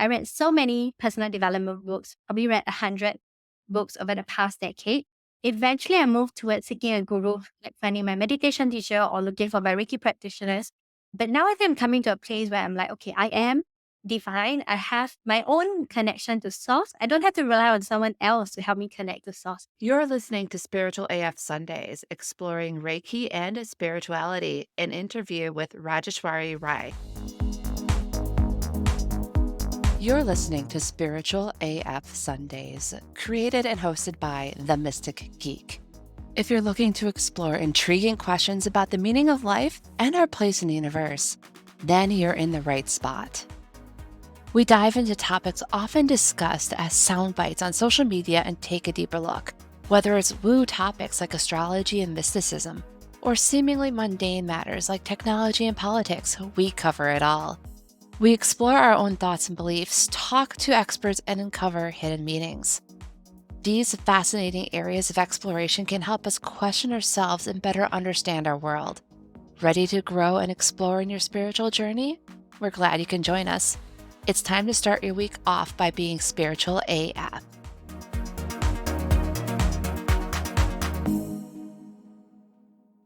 I read so many personal development books, probably read 100 books over the past decade. Eventually, I moved towards seeking a guru, like finding my meditation teacher or looking for my Reiki practitioners. But now I think I'm coming to a place where I'm like, okay, I am divine. I have my own connection to source. I don't have to rely on someone else to help me connect to source. You're listening to Spiritual AF Sundays, exploring Reiki and spirituality, an interview with Rajeshwari Rai. You're listening to Spiritual AF Sundays, created and hosted by The Mystic Geek. If you're looking to explore intriguing questions about the meaning of life and our place in the universe, then you're in the right spot. We dive into topics often discussed as sound bites on social media and take a deeper look. Whether it's woo topics like astrology and mysticism, or seemingly mundane matters like technology and politics, we cover it all. We explore our own thoughts and beliefs, talk to experts, and uncover hidden meanings. These fascinating areas of exploration can help us question ourselves and better understand our world. Ready to grow and explore in your spiritual journey? We're glad you can join us. It's time to start your week off by being spiritual AF.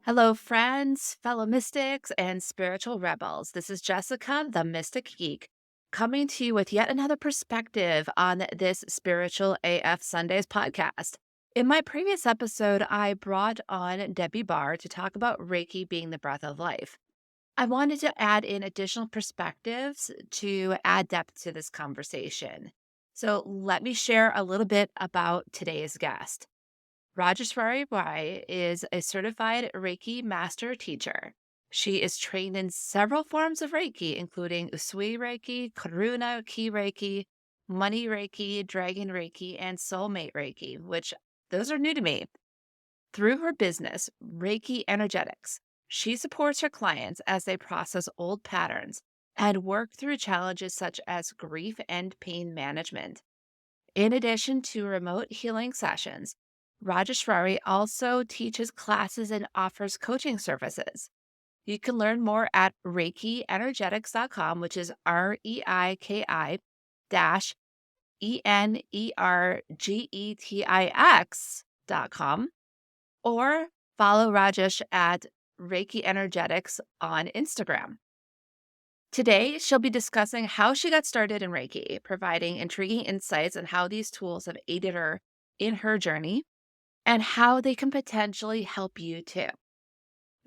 Hello, friends, fellow mystics, and spiritual rebels. This is Jessica, the Mystic Geek, coming to you with yet another perspective on this Spiritual AF Sundays podcast. In my previous episode, I brought on Debbie Barr to talk about Reiki being the breath of life. I wanted to add in additional perspectives to add depth to this conversation. So let me share a little bit about today's guest. Rajeshwari Rai is a certified Reiki Master Teacher. She is trained in several forms of Reiki, including Usui Reiki, Karuna Ki Reiki, Money Reiki, Dragon Reiki, and Soulmate Reiki, which those are new to me. Through her business, Reiki Energetics, she supports her clients as they process old patterns and work through challenges such as grief and pain management. In addition to remote healing sessions, Rajeshwari also teaches classes and offers coaching services. You can learn more at ReikiEnergetics.com, which is REIKI dash ENERGETIX.com, or follow Rajesh at Reiki Energetics on Instagram. Today, she'll be discussing how she got started in Reiki, providing intriguing insights on how these tools have aided her in her journey and how they can potentially help you too.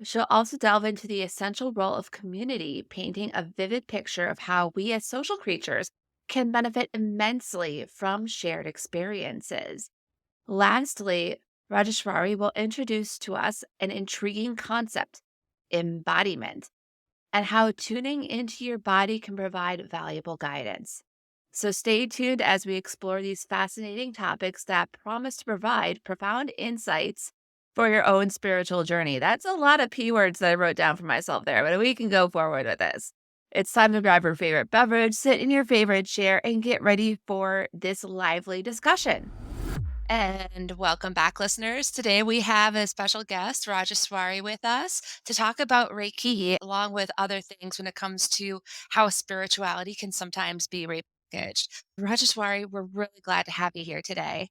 She'll also delve into the essential role of community, painting a vivid picture of how we as social creatures can benefit immensely from shared experiences. Lastly, Rajeshwari will introduce to us an intriguing concept, embodiment, and how tuning into your body can provide valuable guidance. So stay tuned as we explore these fascinating topics that promise to provide profound insights for your own spiritual journey. That's a lot of P words that I wrote down for myself there, but we can go forward with this. It's time to grab your favorite beverage, sit in your favorite chair, and get ready for this lively discussion. And welcome back, listeners. Today we have a special guest, Rajeshwari, with us to talk about Reiki, along with other things when it comes to how spirituality can sometimes be repackaged. Rajeshwari, we're really glad to have you here today.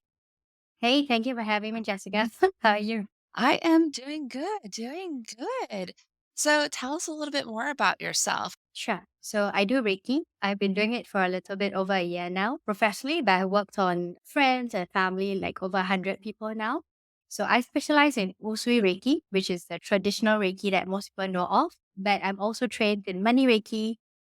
Hey, thank you for having me, Jessica. How are you? I am doing good, doing good. So tell us a little bit more about yourself. Sure. So I do Reiki. I've been doing it for a little bit over a year now professionally, but I worked on friends and family, like over 100 people now. So I specialize in Usui Reiki, which is the traditional Reiki that most people know of. But I'm also trained in Money Reiki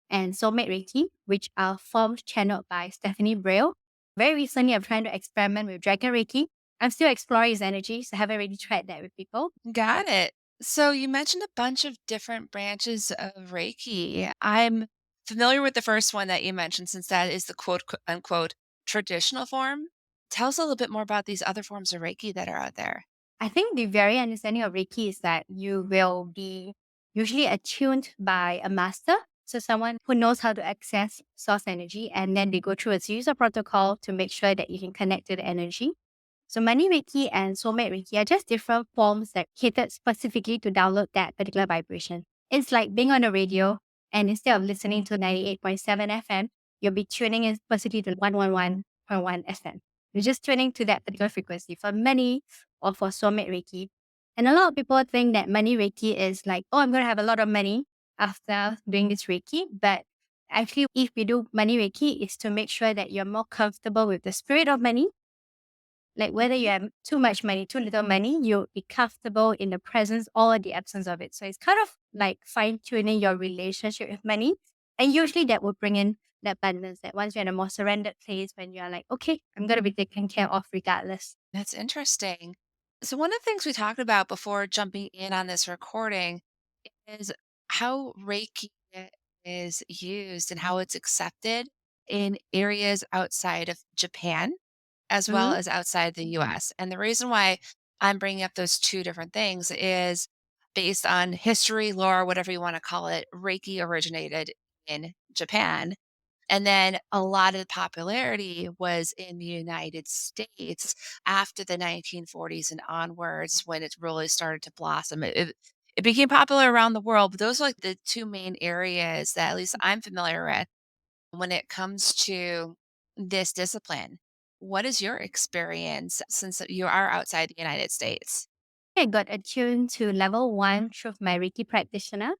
and Soulmate Reiki, which are forms channeled by Stephanie Braille. Very recently, I'm trying to experiment with Dragon Reiki. I'm still exploring its energy, so I haven't really tried that with people. Got it. So you mentioned a bunch of different branches of Reiki. I'm familiar with the first one that you mentioned since that is the unquote traditional form. Tell us a little bit more about these other forms of Reiki that are out there. I think the very understanding of Reiki is that you will be usually attuned by a master. So someone who knows how to access source energy, and then they go through a series of protocol to make sure that you can connect to the energy. So Money Reiki and Soulmate Reiki are just different forms that catered specifically to download that particular vibration. It's like being on the radio, and instead of listening to 98.7 FM, you'll be tuning in specifically to 111.1 FM. You're just tuning to that particular frequency for many or for Soulmate Reiki. And a lot of people think that money Reiki is like, oh, I'm going to have a lot of money after doing this Reiki. But actually, if we do money Reiki, is to make sure that you're more comfortable with the spirit of money. Like whether you have too much money, too little money, you'll be comfortable in the presence or the absence of it. So it's kind of like fine tuning your relationship with money. And usually that will bring in the abundance that once you're in a more surrendered place when you're like, okay, I'm going to be taken care of regardless. That's interesting. So, one of the things we talked about before jumping in on this recording is how Reiki is used and how it's accepted in areas outside of Japan as well Mm-hmm. as outside the US. And the reason why I'm bringing up those two different things is based on history, lore, whatever you want to call it. Reiki originated in Japan, and then a lot of the popularity was in the United States after the 1940s and onwards when it really started to blossom. It became popular around the world, but those are like the two main areas that at least I'm familiar with when it comes to this discipline. What is your experience since you are outside the United States? I got attuned to level one through my Reiki practitioner.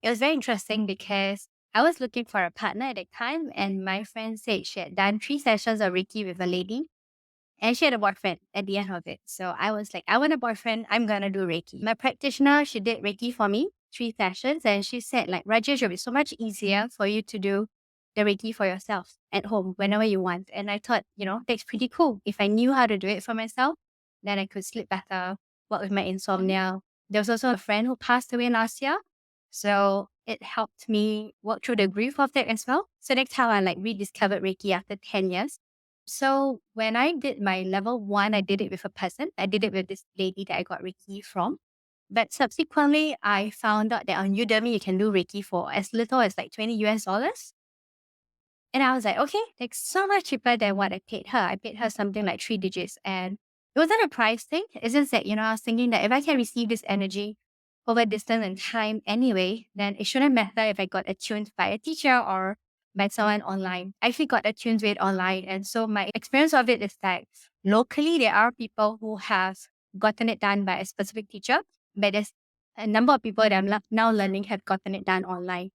It was very interesting because I was looking for a partner at the time, and my friend said she had done 3 sessions of Reiki with a lady. And she had a boyfriend at the end of it. So I was like, I want a boyfriend. I'm going to do Reiki. My practitioner, she did Reiki for me, 3 sessions. And she said, like, Rajesh, it'll be so much easier for you to do the Reiki for yourself at home whenever you want. And I thought, that's pretty cool. If I knew how to do it for myself, then I could sleep better, work with my insomnia. There was also a friend who passed away last year. So it helped me work through the grief of that as well. So that's how I like rediscovered Reiki after 10 years. So when I did my level one, I did it with a person. I did it with this lady that I got Reiki from. But subsequently, I found out that on Udemy, you can do Reiki for as little as like 20 US dollars. And I was like, okay, that's so much cheaper than what I paid her. I paid her something like 3 digits. And it wasn't a price thing. It's just that, I was thinking that if I can receive this energy over distance and time anyway, then it shouldn't matter if I got attuned by a teacher or by someone online. I actually got attuned with it online. And so my experience of it is that locally, there are people who have gotten it done by a specific teacher, but there's a number of people that I'm now learning have gotten it done online.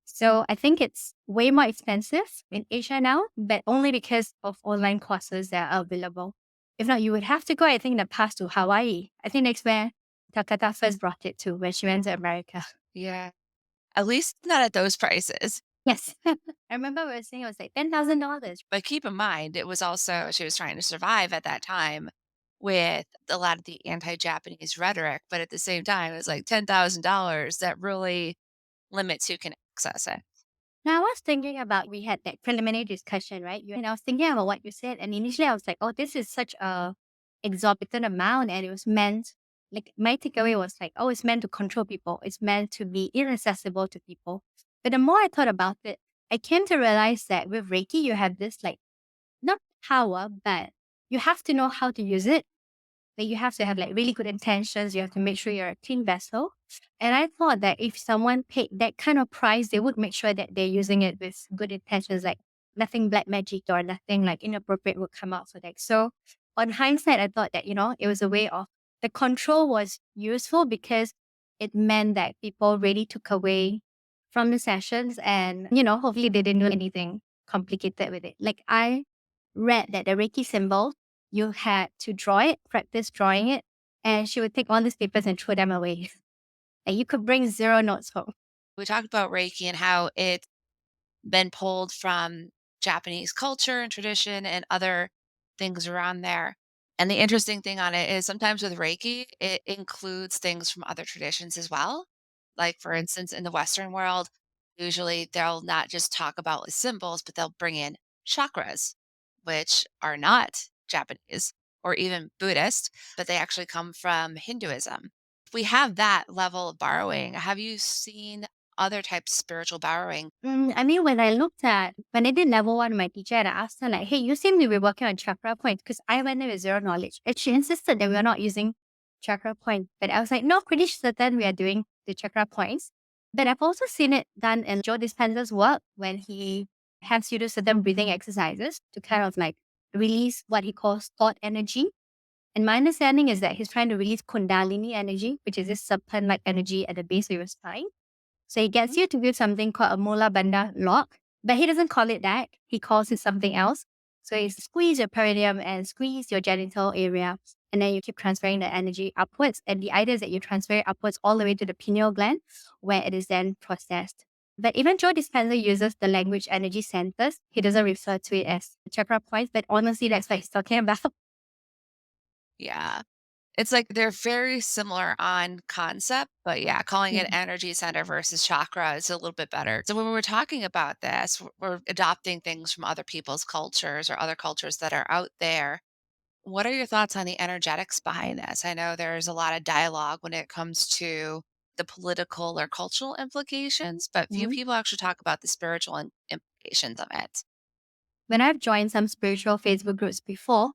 So I think it's way more expensive in Asia now, but only because of online courses that are available. If not, you would have to go, I think, in the past to Hawaii. I think that's where Takata first brought it to when she went to America. Yeah, at least not at those prices. Yes. I remember we were saying it was like $10,000. But keep in mind, it was also she was trying to survive at that time with a lot of the anti-Japanese rhetoric, but at the same time, it was like $10,000 that really limits who can access it. Now, I was thinking about we had that preliminary discussion, right? And I was thinking about what you said, and initially I was like, "Oh, this is such a exorbitant amount," and it was meant like my takeaway was like, "Oh, it's meant to control people. It's meant to be inaccessible to people." But the more I thought about it, I came to realize that with Reiki, you have this like not power, but you have to know how to use it. Like you have to have like really good intentions. You have to make sure you're a clean vessel. And I thought that if someone paid that kind of price, they would make sure that they're using it with good intentions, like nothing black magic or nothing like inappropriate would come out for that. So on hindsight, I thought that, it was a way of the control was useful because it meant that people really took away from the sessions and, hopefully they didn't do anything complicated with it. Like I read that the Reiki symbol you had to draw it, practice drawing it, and she would take all these papers and throw them away. And you could bring zero notes home. We talked about Reiki and how it's been pulled from Japanese culture and tradition and other things around there. And the interesting thing on it is sometimes with Reiki, it includes things from other traditions as well. Like, for instance, in the Western world, usually they'll not just talk about symbols, but they'll bring in chakras, which are not Japanese or even Buddhist, but they actually come from Hinduism. We have that level of borrowing. Have you seen other types of spiritual borrowing? I mean, when I did level one with my teacher, and I asked her, like, hey, you seem to be working on chakra points because I went there with zero knowledge. And she insisted that we are not using chakra points. But I was like, no, pretty certain we are doing the chakra points. But I've also seen it done in Joe Dispenza's work when he has you do certain breathing exercises to kind of like release what he calls thought energy. And my understanding is that he's trying to release Kundalini energy, which is this serpent like energy at the base of your spine. So he gets you to do something called a Mula Bandha lock, but he doesn't call it that. He calls it something else. So you squeeze your perineum and squeeze your genital area, and then you keep transferring the energy upwards. And the idea is that you transfer it upwards all the way to the pineal gland, where it is then processed. But even Joe Dispenza uses the language energy centers. He doesn't refer to it as chakra points, but honestly, that's what he's talking about. Yeah. It's like they're very similar on concept, but yeah, calling it energy center versus chakra is a little bit better. So when we were talking about this, we're adopting things from other people's cultures or other cultures that are out there. What are your thoughts on the energetics behind this? I know there's a lot of dialogue when it comes to the political or cultural implications, but few Mhm. people actually talk about the spiritual implications of it. When I've joined some spiritual Facebook groups before,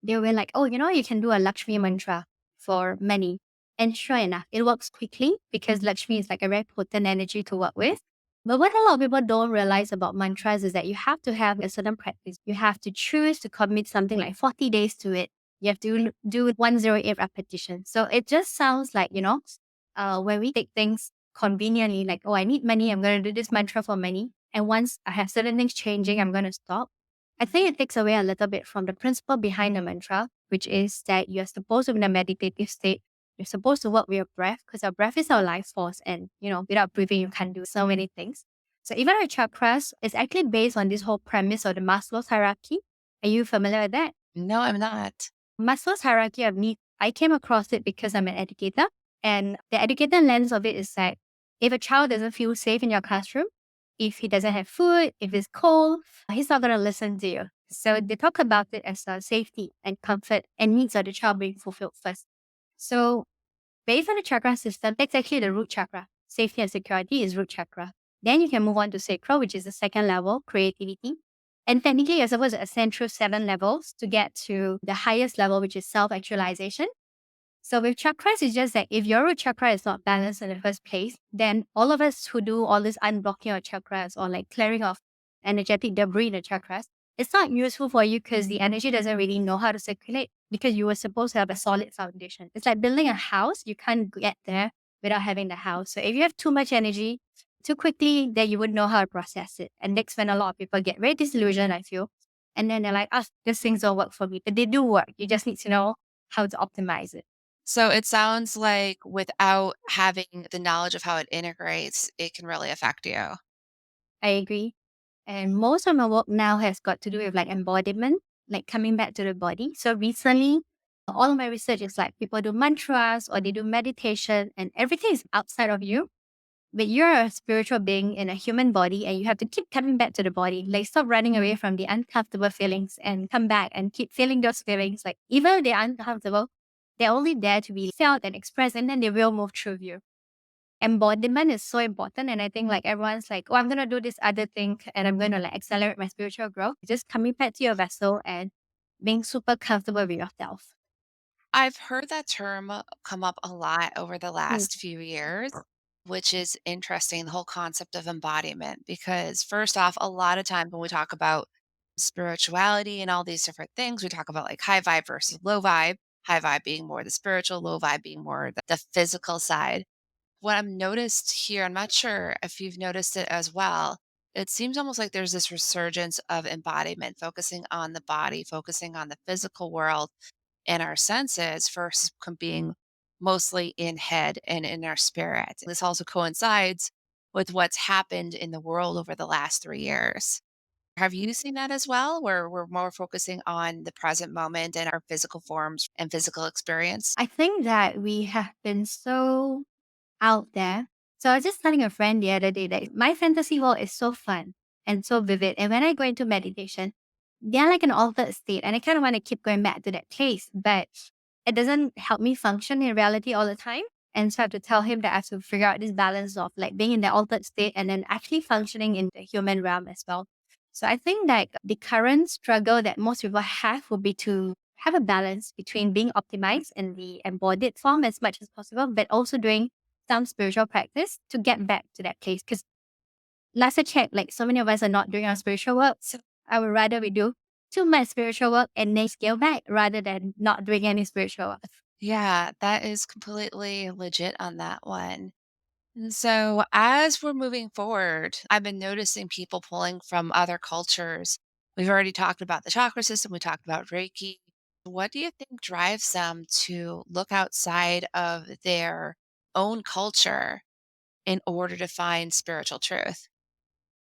they were like, oh, you can do a Lakshmi mantra for money. And sure enough, it works quickly because Lakshmi is like a very potent energy to work with. But what a lot of people don't realize about mantras is that you have to have a certain practice. You have to choose to commit something like 40 days to it. You have to do 108 repetitions. So it just sounds like, when we take things conveniently, like, oh, I need money, I'm going to do this mantra for money. And once I have certain things changing, I'm going to stop. I think it takes away a little bit from the principle behind the mantra, which is that you're supposed to be in a meditative state. You're supposed to work with your breath because our breath is our life force. And, without breathing, you can't do so many things. So even our chakras is actually based on this whole premise of the Maslow's hierarchy. Are you familiar with that? No, I'm not. Maslow's hierarchy of needs, I came across it because I'm an educator. And the educator lens of it is that if a child doesn't feel safe in your classroom, if he doesn't have food, if it's cold, he's not going to listen to you. So they talk about it as safety and comfort and needs of the child being fulfilled first. So based on the chakra system, that's actually the root chakra. Safety and security is root chakra. Then you can move on to sacral, which is the second level, creativity. And technically, you're supposed to ascend through 7 levels to get to the highest level, which is self-actualization. So with chakras, it's just that if your root chakra is not balanced in the first place, then all of us who do all this unblocking of chakras or like clearing of energetic debris in the chakras, it's not useful for you because the energy doesn't really know how to circulate because you were supposed to have a solid foundation. It's like building a house. You can't get there without having the house. So if you have too much energy too quickly, then you wouldn't know how to process it. And that's when a lot of people get very disillusioned, I feel. And then they're like, oh, these things don't work for me. But they do work. You just need to know how to optimize it. So it sounds like without having the knowledge of how it integrates, it can really affect you. I agree. And most of my work now has got to do with like embodiment, like coming back to the body. So recently, all of my research is like people do mantras or they do meditation and everything is outside of you. But you're a spiritual being in a human body and you have to keep coming back to the body. Like stop running away from the uncomfortable feelings and come back and keep feeling those feelings. Like even if they're uncomfortable, they're only there to be felt and expressed and then they will move through you. Embodiment is so important. And I think like everyone's like, oh, I'm going to do this other thing and I'm going to like accelerate my spiritual growth. Just coming back to your vessel and being super comfortable with yourself. I've heard that term come up a lot over the Mm. last few years, which is interesting, the whole concept of embodiment. Because, first off, a lot of times when we talk about spirituality and all these different things, we talk about like high vibe versus low vibe, high vibe being more the spiritual, low vibe being more the physical side. What I've noticed here, I'm not sure if you've noticed it as well. It seems almost like there's this resurgence of embodiment, focusing on the body, focusing on the physical world and our senses versus being mostly in head and in our spirit. This also coincides with what's happened in the world over the last 3 years. Have you seen that as well, where we're more focusing on the present moment and our physical forms and physical experience? I think that we have been so out there. So I was just telling a friend the other day that my fantasy world is so fun and so vivid. And when I go into meditation, they're like an altered state. And I kind of want to keep going back to that place, but it doesn't help me function in reality all the time. And so I have to tell him that I have to figure out this balance of like being in the altered state and then actually functioning in the human realm as well. So I think that the current struggle that most people have would be to have a balance between being optimized in the embodied form as much as possible, but also doing some spiritual practice to get back to that place. Because last I checked, like so many of us are not doing our spiritual work. So I would rather we do too much spiritual work and then scale back rather than not doing any spiritual work. Yeah, that is completely legit on that one. And so, as we're moving forward, I've been noticing people pulling from other cultures. We've already talked about the chakra system, we talked about Reiki. What do you think drives them to look outside of their own culture in order to find spiritual truth?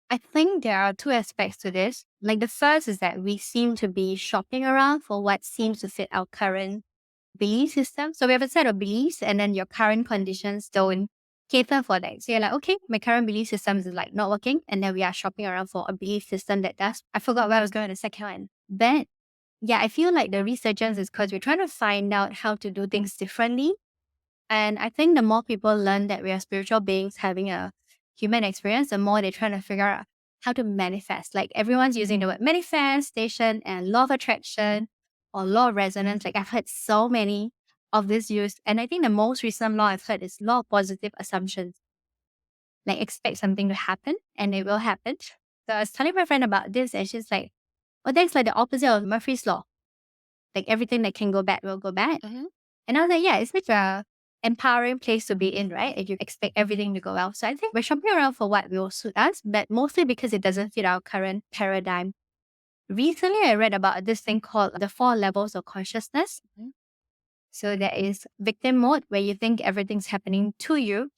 I think there are two aspects to this. Like the first is that we seem to be shopping around for what seems to fit our current belief system. So we have a set of beliefs and then your current conditions don't cater for that. So you're like, okay, my current belief system is like not working. And then we are shopping around for a belief system that does. I forgot where I was going with the second one. But yeah, I feel like the resurgence is because we're trying to find out how to do things differently. And I think the more people learn that we are spiritual beings having a human experience, the more they're trying to figure out how to manifest. Like everyone's using the word manifestation and law of attraction or law of resonance. Like I've heard so many of this used. And I think the most recent law I've heard is law of positive assumptions. Like expect something to happen and it will happen. So I was telling my friend about this and she's like, oh, that's like the opposite of Murphy's law. Like everything that can go bad will go bad. Hmm. And I was like, yeah, it's such a empowering place to be in, right? If you expect everything to go well. So I think we're shopping around for what will suit us, but mostly because it doesn't fit our current paradigm. Recently, I read about this thing called the 4 levels of consciousness. So there is victim mode where you think everything's happening to you,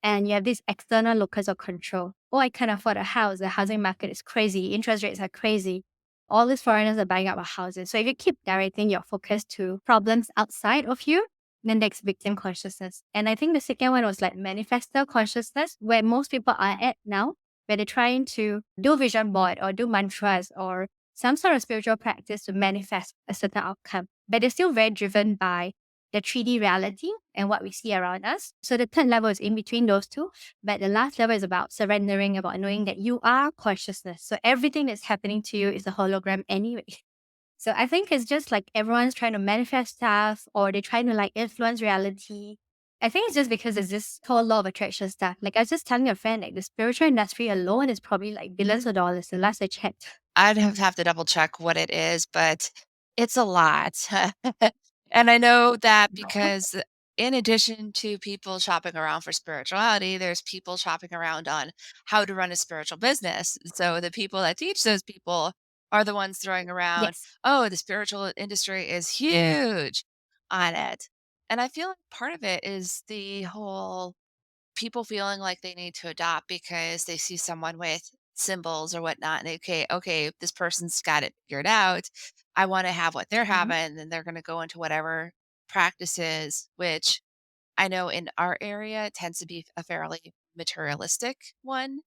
and you have this external locus of control. Oh, I can't afford a house. The housing market is crazy. Interest rates are crazy. All these foreigners are buying up our houses. So if you keep directing your focus to problems outside of you, then that's victim consciousness. And I think the second one was like manifestor consciousness, where most people are at now, where they're trying to do vision board or do mantras or some sort of spiritual practice to manifest a certain outcome. But they're still very driven by the 3D reality and what we see around us. So the third level is in between those two. But the last level is about surrendering, about knowing that you are consciousness. So everything that's happening to you is a hologram anyway. So I think it's just like everyone's trying to manifest stuff or they're trying to like influence reality. I think it's just because it's this whole law of attraction stuff. Like I was just telling a friend, like the spiritual industry alone is probably like billions of dollars the last I checked. I'd have to double check what it is, but it's a lot. And I know that because in addition to people shopping around for spirituality, there's people shopping around on how to run a spiritual business. So the people that teach those people are the ones throwing around, Yes. oh, the spiritual industry is huge on it. And I feel like part of it is the whole people feeling like they need to adopt because they see someone with symbols or whatnot, and okay, this person's got it figured out. I want to have what they're Mhm. having, and then they're going to go into whatever practices, which I know in our area it tends to be a fairly materialistic one.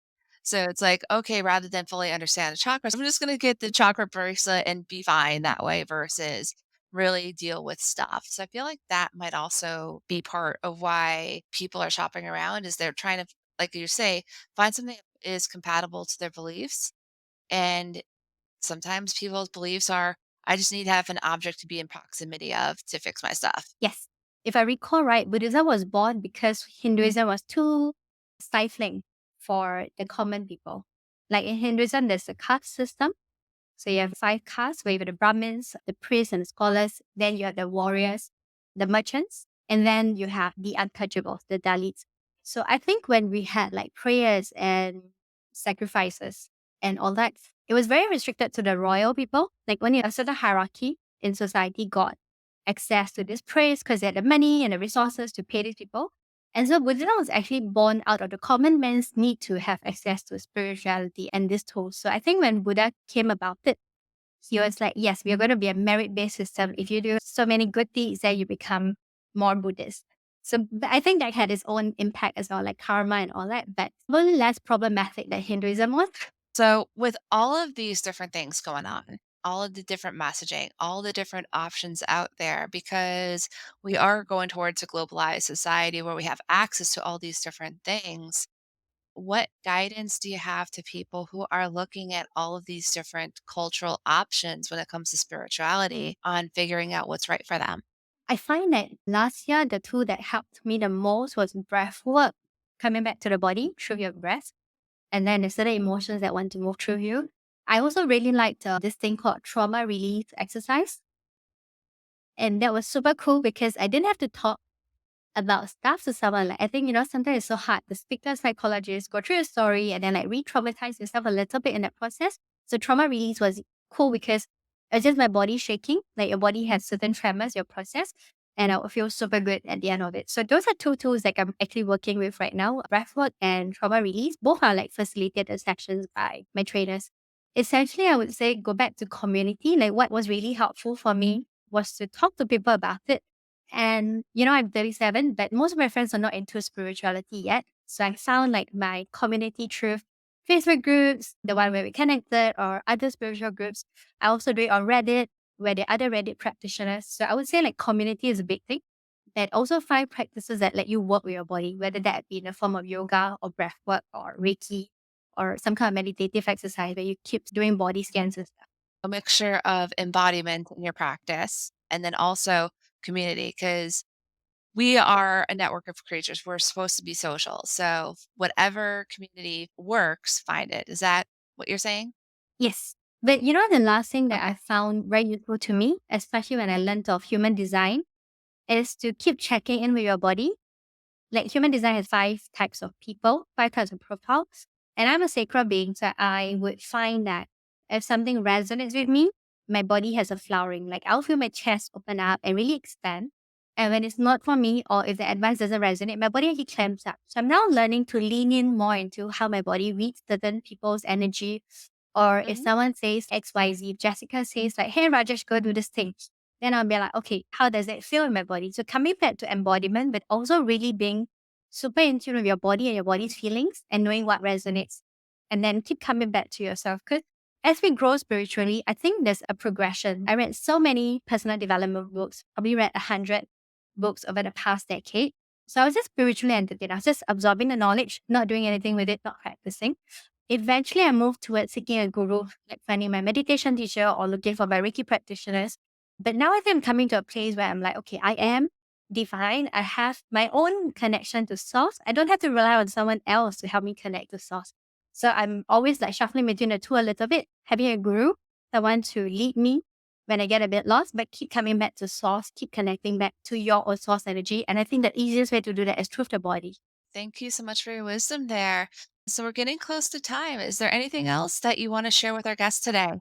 So it's like, okay, rather than fully understand the chakras, I'm just going to get the chakra bracelet and be fine that way versus really deal with stuff. So I feel like that might also be part of why people are shopping around is they're trying to, like you say, find something that is compatible to their beliefs. And sometimes people's beliefs are, I just need to have an object to be in proximity of to fix my stuff. Yes. If I recall right, Buddhism was born because Hinduism was too stifling for the common people. Like in Hinduism, there's a caste system. So you have 5 castes where you have the Brahmins, the priests and the scholars. Then you have the warriors, the merchants, and then you have the untouchables, the Dalits. So I think when we had like prayers and sacrifices and all that, it was very restricted to the royal people. Like when you have a certain hierarchy in society got access to this praise because they had the money and the resources to pay these people. And so Buddhism was actually born out of the common man's need to have access to spirituality and this tool. So I think when Buddha came about it, he was like, yes, we are going to be a merit-based system. If you do so many good deeds, then you become more Buddhist. So but I think that had its own impact as well, like karma and all that, but probably less problematic than Hinduism was. So, with all of these different things going on, all of the different messaging, all the different options out there, because we are going towards a globalized society where we have access to all these different things, what guidance do you have to people who are looking at all of these different cultural options when it comes to spirituality on figuring out what's right for them? I find that last year, the tool that helped me the most was breath work, coming back to the body through your breath. and then there's certain emotions that want to move through you. I also really liked this thing called trauma relief exercise. And that was super cool because I didn't have to talk about stuff to someone. Like I think, sometimes it's so hard to speak to a psychologist, go through a story, and then like re-traumatize yourself a little bit in that process. So trauma release was cool because it's just my body shaking. Like your body has certain tremors, your process, and I would feel super good at the end of it. So those are two tools that I'm actually working with right now. Breathwork and trauma release. Both are like facilitated sessions by my trainers. Essentially, I would say go back to community. Like what was really helpful for me was to talk to people about it. And, I'm 37, but most of my friends are not into spirituality yet. So I found like my community through Facebook groups, the one where we connected, or other spiritual groups. I also do it on Reddit, where there are other Reddit practitioners. So I would say like community is a big thing. But also find practices that let you work with your body, whether that be in the form of yoga or breath work or Reiki or some kind of meditative exercise where you keep doing body scans and stuff. A mixture of embodiment in your practice and then also community, because we are a network of creatures. We're supposed to be social. So whatever community works, find it. Is that what you're saying? Yes. But the last thing that Okay. I found very useful to me, especially when I learned of human design, is to keep checking in with your body. Like human design has five types of people, five types of profiles. And I'm a sacral being, so I would find that if something resonates with me, my body has a flowering. Like I'll feel my chest open up and really expand. And when it's not for me, or if the advice doesn't resonate, my body actually clamps up. So I'm now learning to lean in more into how my body reads certain people's energy. Or if Mhm. someone says XYZ, if Jessica says like, hey Rajesh, go do this thing. Then I'll be like, okay, how does it feel in my body? So coming back to embodiment, but also really being super in tune with your body and your body's feelings and knowing what resonates. And then keep coming back to yourself. Because as we grow spiritually, I think there's a progression. I read so many personal development books, probably read 100 books over the past decade. So I was just spiritually entertained. I was just absorbing the knowledge, not doing anything with it, not practicing. Eventually, I moved towards seeking a guru, like finding my meditation teacher or looking for my Reiki practitioners. But now I think I'm coming to a place where I'm like, okay, I am divine. I have my own connection to source. I don't have to rely on someone else to help me connect to source. So I'm always like shuffling between the two a little bit, having a guru, someone to lead me when I get a bit lost, but keep coming back to source, keep connecting back to your own source energy. And I think the easiest way to do that is through the body. Thank you so much for your wisdom there. So we're getting close to time. Is there anything else that you want to share with our guests today?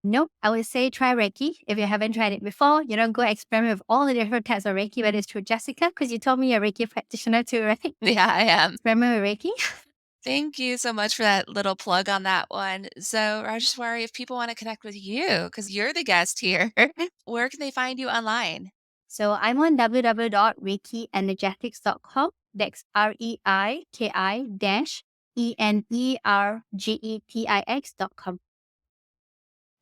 Nope. I would say try Reiki. If you haven't tried it before, go experiment with all the different types of Reiki, whether it's through Jessica, because you told me you're a Reiki practitioner too, right? Yeah, I am. Experiment with Reiki. Thank you so much for that little plug on that one. So, Rajeshwari, if people want to connect with you, because you're the guest here, where can they find you online? So I'm on www.reikienergetics.com. That's REIKI dash ENERGETIX.com.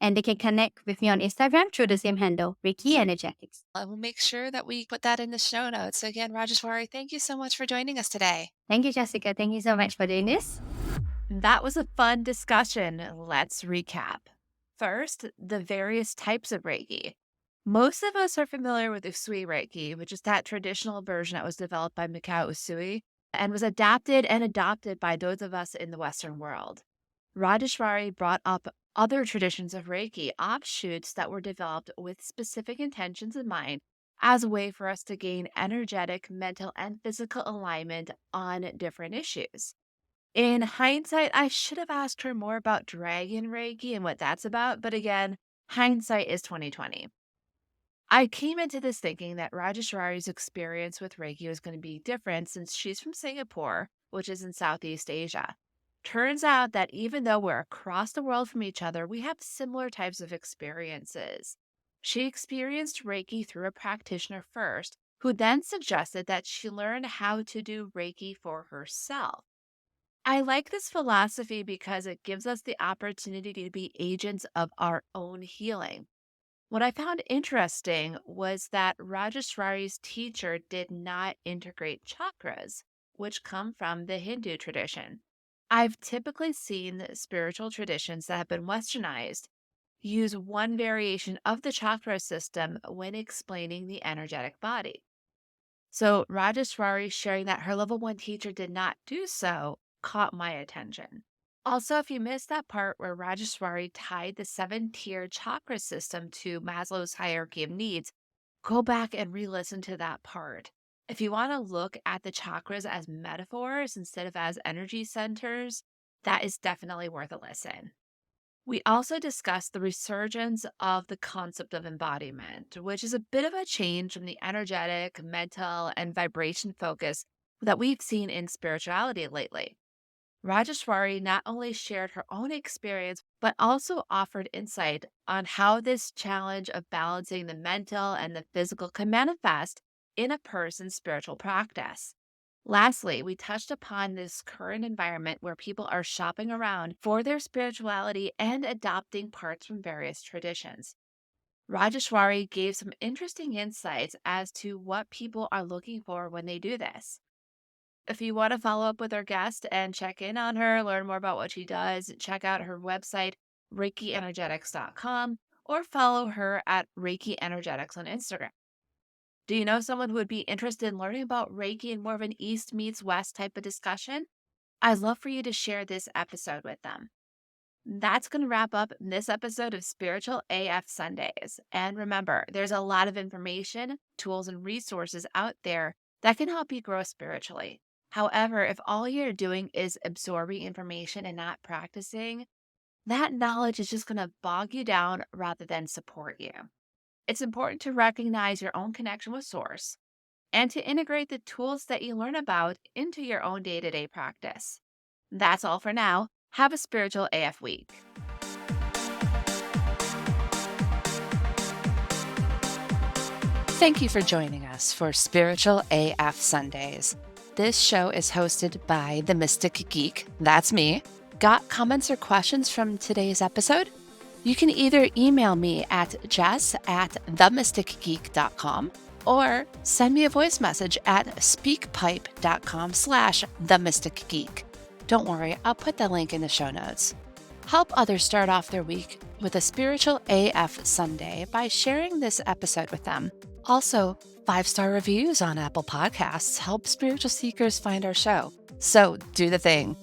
And they can connect with me on Instagram through the same handle, Reiki Energetics. I will make sure that we put that in the show notes. So again, Rajeshwari, thank you so much for joining us today. Thank you, Jessica. Thank you so much for doing this. That was a fun discussion. Let's recap. First, the various types of Reiki. Most of us are familiar with Usui Reiki, which is that traditional version that was developed by Mikao Usui and was adapted and adopted by those of us in the Western world. Rajeshwari brought up other traditions of Reiki, offshoots that were developed with specific intentions in mind as a way for us to gain energetic, mental, and physical alignment on different issues. In hindsight, I should have asked her more about Dragon Reiki and what that's about, but again, hindsight is 2020. I came into this thinking that Rajeshwari's experience with Reiki was going to be different since she's from Singapore, which is in Southeast Asia. Turns out that even though we're across the world from each other, we have similar types of experiences. She experienced Reiki through a practitioner first, who then suggested that she learn how to do Reiki for herself. I like this philosophy because it gives us the opportunity to be agents of our own healing. What I found interesting was that Rajeshwari's teacher did not integrate chakras, which come from the Hindu tradition. I've typically seen spiritual traditions that have been westernized use one variation of the chakra system when explaining the energetic body. So, Rajeshwari sharing that her level one teacher did not do so caught my attention. Also, if you missed that part where Rajeshwari tied the 7-tier chakra system to Maslow's hierarchy of needs, go back and re listen to that part. If you want to look at the chakras as metaphors instead of as energy centers, that is definitely worth a listen. We also discussed the resurgence of the concept of embodiment, which is a bit of a change from the energetic, mental, and vibration focus that we've seen in spirituality lately. Rajeshwari not only shared her own experience, but also offered insight on how this challenge of balancing the mental and the physical can manifest in a person's spiritual practice. Lastly, we touched upon this current environment where people are shopping around for their spirituality and adopting parts from various traditions. Rajeshwari gave some interesting insights as to what people are looking for when they do this. If you want to follow up with our guest and check in on her, learn more about what she does, check out her website, ReikiEnergetics.com, or follow her at Reiki Energetics on Instagram. Do you know someone who would be interested in learning about Reiki in more of an East meets West type of discussion? I'd love for you to share this episode with them. That's going to wrap up this episode of Spiritual AF Sundays. And remember, there's a lot of information, tools, and resources out there that can help you grow spiritually. However, if all you're doing is absorbing information and not practicing, that knowledge is just going to bog you down rather than support you. It's important to recognize your own connection with Source and to integrate the tools that you learn about into your own day to day practice. That's all for now. Have a spiritual AF week. Thank you for joining us for Spiritual AF Sundays. This show is hosted by the Mystic Geek. That's me. Got comments or questions from today's episode? You can either email me at jess@themysticgeek.com or send me a voice message at speakpipe.com/themysticgeek. Don't worry, I'll put the link in the show notes. Help others start off their week with a Spiritual AF Sunday by sharing this episode with them. Also, 5-star reviews on Apple Podcasts help spiritual seekers find our show. So do the thing.